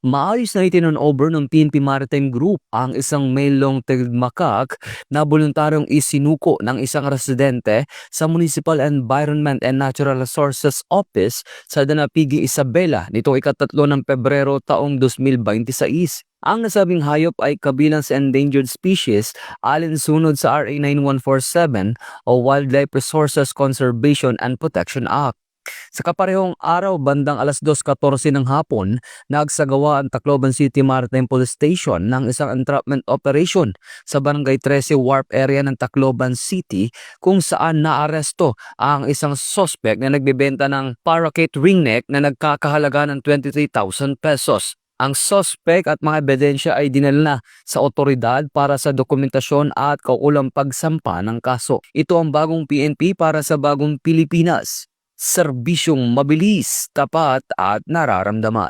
Maayos na itinurnover ng PNP Maritime Group ang isang mailong tigmakak na voluntaryong isinuko ng isang residente sa Municipal Environment and Natural Resources Office sa Danapigue, Isabela nitong ikatatlo ng Pebrero taong 2026. Ang nasabing hayop ay kabilang sa endangered species alinsunod sa RA 9147 o Wildlife Resources Conservation and Protection Act. Sa kaparehong araw, bandang alas 2:14 ng hapon, nagsagawa ang Tacloban City Maritime Police Station ng isang entrapment operation sa Barangay 13 Wharf area ng Tacloban City kung saan naaresto ang isang suspect na nagbebenta ng parakeet ringneck na nagkakahalaga ng 23,000 pesos. Ang suspect at mga ebidensya ay dinala na sa otoridad para sa dokumentasyon at kaukulang pagsampa ng kaso. Ito ang bagong PNP para sa bagong Pilipinas. Serbisyong mabilis, tapat at nararamdaman.